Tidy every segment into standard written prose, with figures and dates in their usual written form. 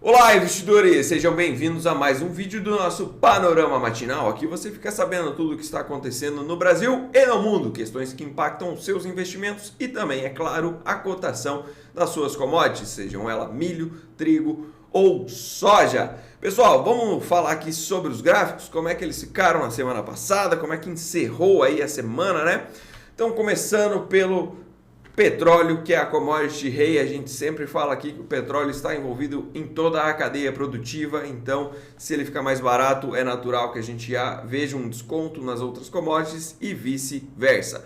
Olá, investidores! Sejam bem-vindos a mais um vídeo do nosso Panorama Matinal. Aqui você fica sabendo tudo o que está acontecendo no Brasil e no mundo, questões que impactam os seus investimentos e também, é claro, a cotação das suas commodities, sejam elas milho, trigo ou soja. Pessoal, vamos falar aqui sobre os gráficos, como é que eles ficaram na semana passada, como é que encerrou aí a semana, né? Então, começando pelo petróleo, que é a commodity rei. A gente sempre fala aqui que o petróleo está envolvido em toda a cadeia produtiva, então se ele ficar mais barato é natural que a gente já veja um desconto nas outras commodities e vice-versa.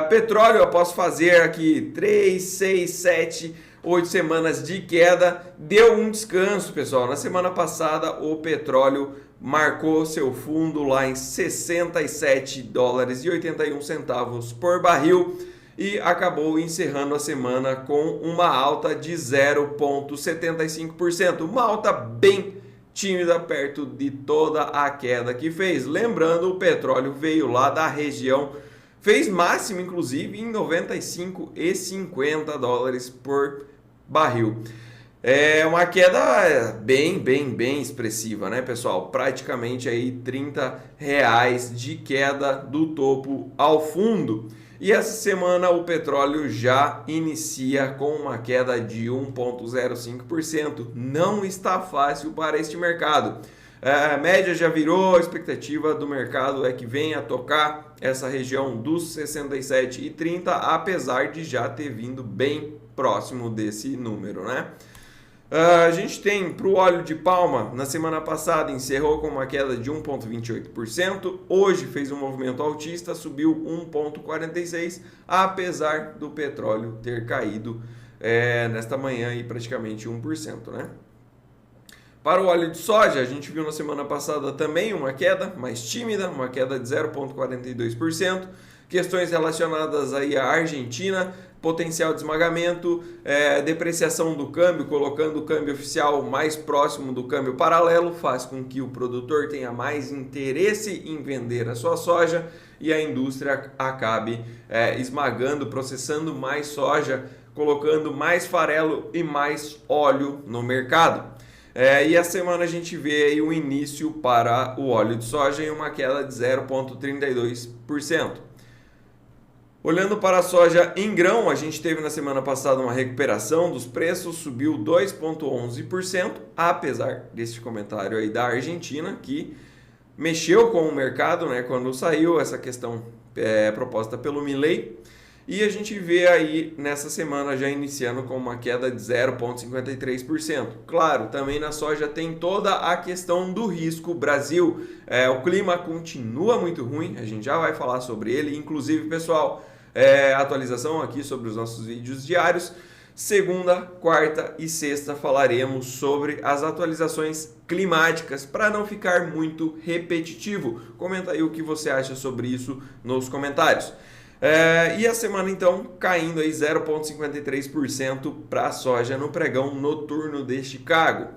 Petróleo, após fazer aqui 3, 6, 7, 8 semanas de queda, deu um descanso, pessoal. Na semana passada o petróleo marcou seu fundo lá em $67,81 por barril e acabou encerrando a semana com uma alta de 0,75%. Uma alta bem tímida perto de toda a queda que fez. Lembrando, o petróleo veio lá da região, fez máximo inclusive em $95,50 por barril. É uma queda bem expressiva, né, pessoal? Praticamente aí R$30 de queda do topo ao fundo. E essa semana o petróleo já inicia com uma queda de 1,05%. Não está fácil para este mercado. A média já virou, a expectativa do mercado é que venha a tocar essa região dos 67,30, apesar de já ter vindo bem próximo desse número, né? A gente tem para o óleo de palma, na semana passada encerrou com uma queda de 1,28%, hoje fez um movimento altista, subiu 1,46%, apesar do petróleo ter caído nesta manhã aí praticamente 1%, né? Para o óleo de soja, a gente viu na semana passada também uma queda mais tímida, uma queda de 0,42%, questões relacionadas aí à Argentina, potencial de esmagamento, depreciação do câmbio, colocando o câmbio oficial mais próximo do câmbio paralelo, faz com que o produtor tenha mais interesse em vender a sua soja e a indústria acabe esmagando, processando mais soja, colocando mais farelo e mais óleo no mercado. E a semana a gente vê aí o início para o óleo de soja em uma queda de 0,32%. Olhando para a soja em grão, a gente teve na semana passada uma recuperação dos preços, subiu 2,11%, apesar deste comentário aí da Argentina, que mexeu com o mercado, né, quando saiu essa questão proposta pelo Milei. E a gente vê aí nessa semana já iniciando com uma queda de 0,53%. Claro, também na soja tem toda a questão do risco Brasil. O clima continua muito ruim, a gente já vai falar sobre ele. Inclusive, pessoal, atualização aqui sobre os nossos vídeos diários. Segunda, quarta e sexta falaremos sobre as atualizações climáticas para não ficar muito repetitivo. Comenta aí o que você acha sobre isso nos comentários. E a semana então caindo aí 0,53% para a soja no pregão noturno de Chicago.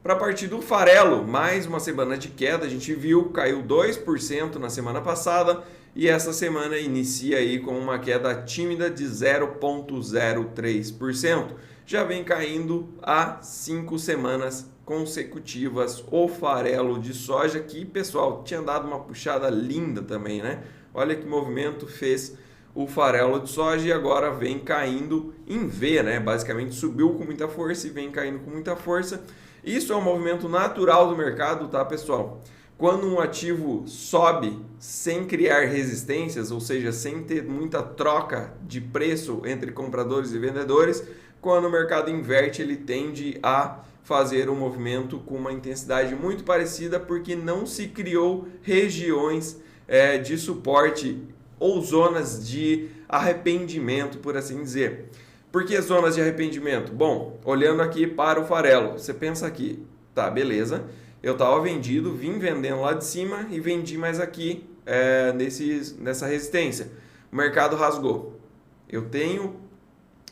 Para a partir do farelo, mais uma semana de queda, a gente viu, caiu 2% na semana passada e essa semana inicia aí com uma queda tímida de 0,03%. Já vem caindo há 5 semanas consecutivas o farelo de soja, que, pessoal, tinha dado uma puxada linda também, né? Olha que movimento fez o farelo de soja e agora vem caindo em V, né? Basicamente subiu com muita força e vem caindo com muita força. Isso é um movimento natural do mercado, tá, pessoal? Quando um ativo sobe sem criar resistências, ou seja, sem ter muita troca de preço entre compradores e vendedores, quando o mercado inverte, ele tende a fazer um movimento com uma intensidade muito parecida, porque não se criou regiões de suporte ou zonas de arrependimento, por assim dizer. Por que zonas de arrependimento? Bom, olhando aqui para o farelo, você pensa aqui, tá, beleza, eu estava vendido, vim vendendo lá de cima e vendi mais aqui nessa resistência. O mercado rasgou. Eu tenho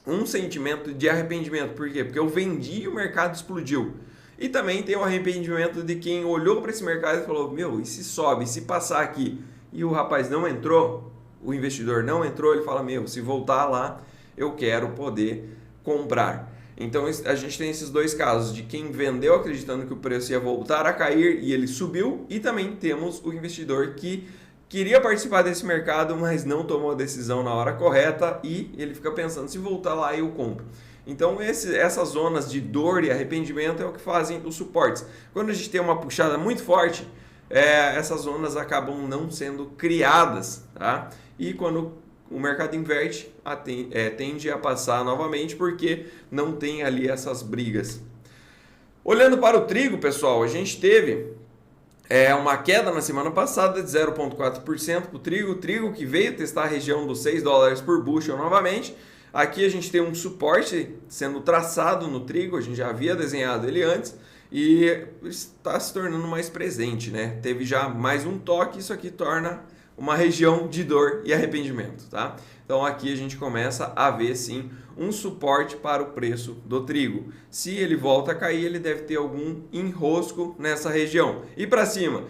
um sentimento de arrependimento. Por quê? Porque eu vendi e o mercado explodiu. E também tem o arrependimento de quem olhou para esse mercado e falou, meu, e se sobe, e se passar aqui? E o rapaz não entrou, o investidor não entrou, ele fala, meu, se voltar lá, eu quero poder comprar. Então a gente tem esses dois casos, de quem vendeu acreditando que o preço ia voltar a cair e ele subiu, e também temos o investidor que queria participar desse mercado, mas não tomou a decisão na hora correta e ele fica pensando, se voltar lá eu compro. Então essas zonas de dor e arrependimento é o que fazem os suportes. Quando a gente tem uma puxada muito forte, essas zonas acabam não sendo criadas, tá? E quando o mercado inverte, tende a passar novamente porque não tem ali essas brigas. Olhando para o trigo, pessoal, a gente teve uma queda na semana passada de 0,4% para o trigo que veio testar a região dos $6 por bushel novamente. Aqui a gente tem um suporte sendo traçado no trigo, a gente já havia desenhado ele antes e está se tornando mais presente, né? Teve já mais um toque, isso aqui torna uma região de dor e arrependimento, tá? Então aqui a gente começa a ver sim um suporte para o preço do trigo. Se ele volta a cair, ele deve ter algum enrosco nessa região. E para cima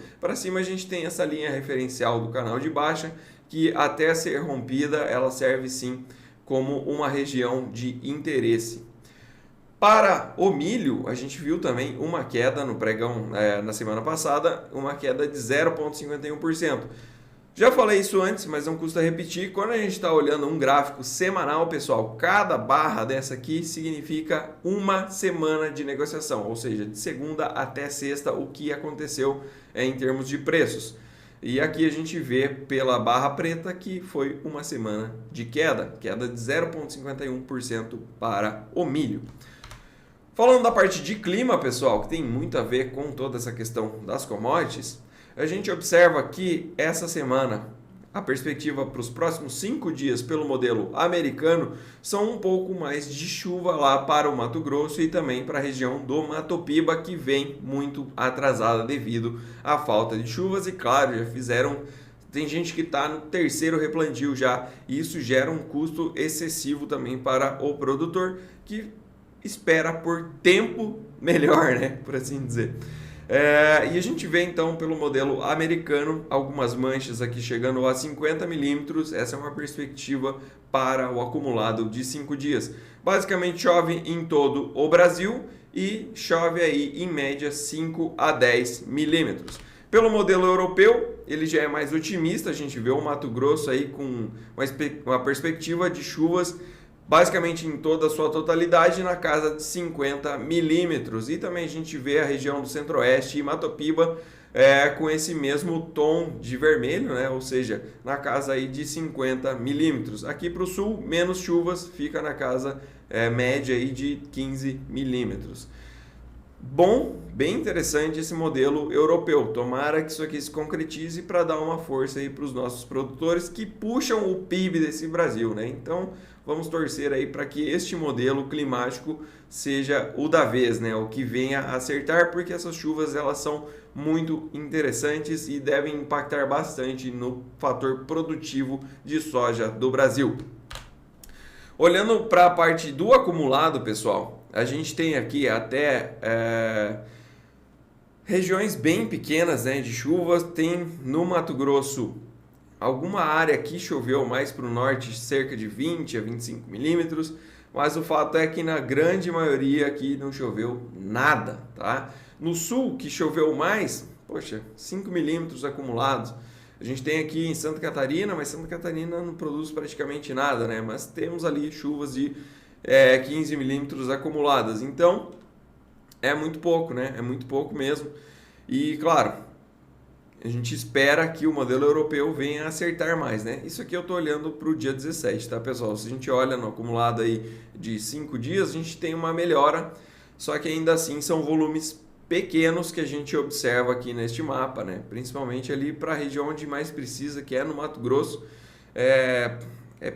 a gente tem essa linha referencial do canal de baixa que até ser rompida, ela serve sim como uma região de interesse. Para o milho, a gente viu também uma queda no pregão na semana passada, uma queda de 0,51%. Já falei isso antes, mas não custa repetir. Quando a gente está olhando um gráfico semanal, pessoal, cada barra dessa aqui significa uma semana de negociação, ou seja, de segunda até sexta, o que aconteceu em termos de preços. E aqui a gente vê pela barra preta que foi uma semana de queda de 0,51% para o milho. Falando da parte de clima, pessoal, que tem muito a ver com toda essa questão das commodities, a gente observa que essa semana a perspectiva para os próximos 5 dias pelo modelo americano são um pouco mais de chuva lá para o Mato Grosso e também para a região do Mato Piba, que vem muito atrasada devido à falta de chuvas. E claro, tem gente que está no terceiro replantio já, e isso gera um custo excessivo também para o produtor, que espera por tempo melhor, né, por assim dizer. E a gente vê então pelo modelo americano algumas manchas aqui chegando a 50 milímetros. Essa é uma perspectiva para o acumulado de 5 dias. Basicamente chove em todo o Brasil e chove aí em média 5 a 10 milímetros. Pelo modelo europeu, ele já é mais otimista. A gente vê o Mato Grosso aí com uma perspectiva de chuvas basicamente em toda a sua totalidade na casa de 50 milímetros. E também a gente vê a região do Centro-Oeste e Mato Piba com esse mesmo tom de vermelho, né? Ou seja, na casa aí de 50 milímetros. Aqui para o sul, menos chuvas, fica na casa média aí de 15 milímetros. Bom, bem interessante esse modelo europeu. Tomara que isso aqui se concretize para dar uma força aí para os nossos produtores que puxam o PIB desse Brasil, né? Então, vamos torcer aí para que este modelo climático seja o da vez, né? O que venha a acertar, porque essas chuvas elas são muito interessantes e devem impactar bastante no fator produtivo de soja do Brasil. Olhando para a parte do acumulado, pessoal, a gente tem aqui até regiões bem pequenas, né, de chuvas. Tem no Mato Grosso alguma área que choveu mais para o norte, cerca de 20 a 25 milímetros, mas o fato é que na grande maioria aqui não choveu nada, tá? No sul, que choveu mais, 5 milímetros acumulados. A gente tem aqui em Santa Catarina, mas Santa Catarina não produz praticamente nada, né? Mas temos ali chuvas de 15 milímetros acumuladas. Então, é muito pouco, né? É muito pouco mesmo. E, claro, a gente espera que o modelo europeu venha a acertar mais, né? Isso aqui eu estou olhando para o dia 17, tá, pessoal? Se a gente olha no acumulado aí de 5 dias, a gente tem uma melhora, só que ainda assim são volumes pequenos que a gente observa aqui neste mapa, né? Principalmente ali para a região onde mais precisa, que é no Mato Grosso.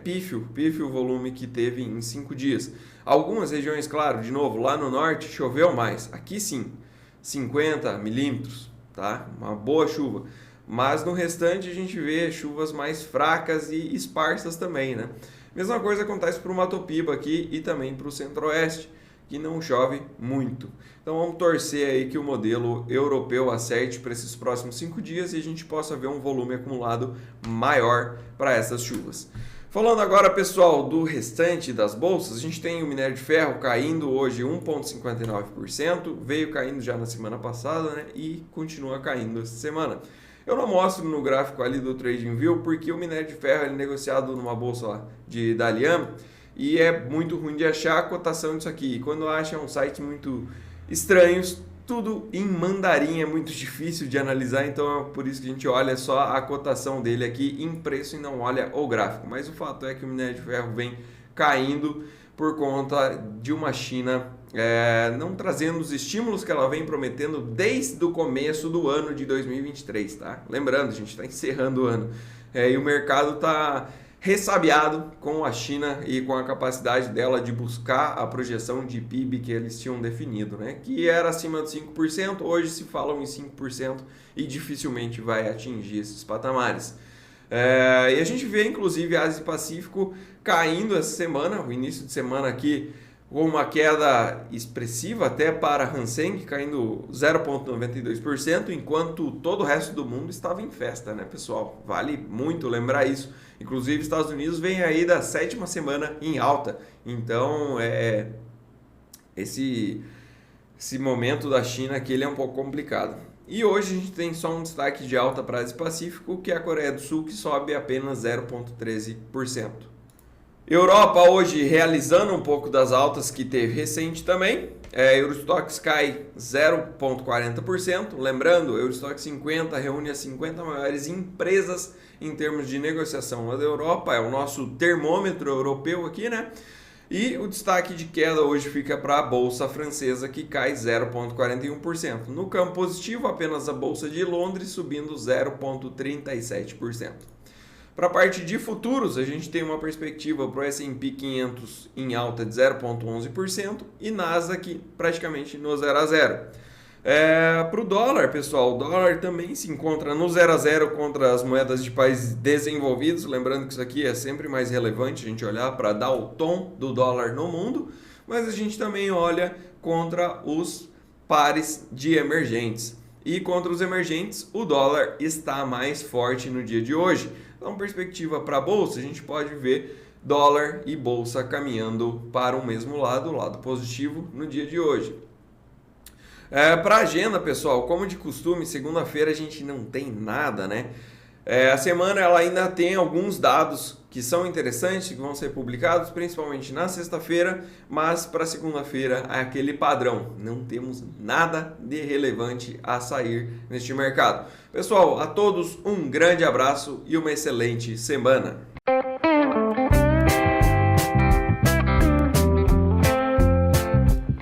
Pífio o volume que teve em 5 dias. Algumas regiões, claro, de novo, lá no norte choveu mais. Aqui sim, 50 milímetros, tá? Uma boa chuva. Mas no restante a gente vê chuvas mais fracas e esparsas também, né? Mesma coisa acontece para o Mato Piba aqui e também para o Centro-Oeste, que não chove muito. Então vamos torcer aí que o modelo europeu acerte para esses próximos 5 dias e a gente possa ver um volume acumulado maior para essas chuvas. Falando agora, pessoal, do restante das bolsas, a gente tem o minério de ferro caindo hoje 1,59%, veio caindo já na semana passada, né, e continua caindo essa semana. Eu não mostro no gráfico ali do TradingView porque o minério de ferro é negociado numa bolsa lá de Dalian e é muito ruim de achar a cotação disso aqui. E quando acha um site muito estranhos, tudo em mandarim, é muito difícil de analisar, então é por isso que a gente olha só a cotação dele aqui em preço e não olha o gráfico. Mas o fato é que o minério de ferro vem caindo por conta de uma China não trazendo os estímulos que ela vem prometendo desde o começo do ano de 2023, tá? Lembrando, a gente está encerrando o ano e o mercado está ressabiado com a China e com a capacidade dela de buscar a projeção de PIB que eles tinham definido, né? Que era acima de 5%, hoje se falam em 5% e dificilmente vai atingir esses patamares. E a gente vê inclusive a Ásia e Pacífico caindo essa semana, o início de semana aqui com uma queda expressiva até para a Hang Seng, caindo 0,92%, enquanto todo o resto do mundo estava em festa, né, pessoal? Vale muito lembrar isso. Inclusive, Estados Unidos vem aí da 7ª semana em alta. Então, esse momento da China aqui ele é um pouco complicado. E hoje a gente tem só um destaque de alta para a Ásia Pacífico, que é a Coreia do Sul, que sobe apenas 0,13%. Europa hoje realizando um pouco das altas que teve recente também. Eurostoxx cai 0,40%. Lembrando, Eurostoxx 50 reúne as 50 maiores empresas em termos de negociação lá da Europa. É o nosso termômetro europeu aqui, né? E o destaque de queda hoje fica para a Bolsa Francesa, que cai 0,41%. No campo positivo, apenas a Bolsa de Londres subindo 0,37%. Para a parte de futuros, a gente tem uma perspectiva para o S&P 500 em alta de 0,11% e Nasdaq praticamente no 0 a 0. Para o dólar, pessoal, o dólar também se encontra no 0 a 0 contra as moedas de países desenvolvidos. Lembrando que isso aqui é sempre mais relevante a gente olhar para dar o tom do dólar no mundo, mas a gente também olha contra os pares de emergentes. E contra os emergentes, o dólar está mais forte no dia de hoje. Então, perspectiva para a bolsa, a gente pode ver dólar e bolsa caminhando para o mesmo lado, o lado positivo, no dia de hoje. Para a agenda, pessoal, como de costume, segunda-feira a gente não tem nada, né? A semana ela ainda tem alguns dados que são interessantes, que vão ser publicados, principalmente na sexta-feira, mas para segunda-feira é aquele padrão. Não temos nada de relevante a sair neste mercado. Pessoal, a todos um grande abraço e uma excelente semana.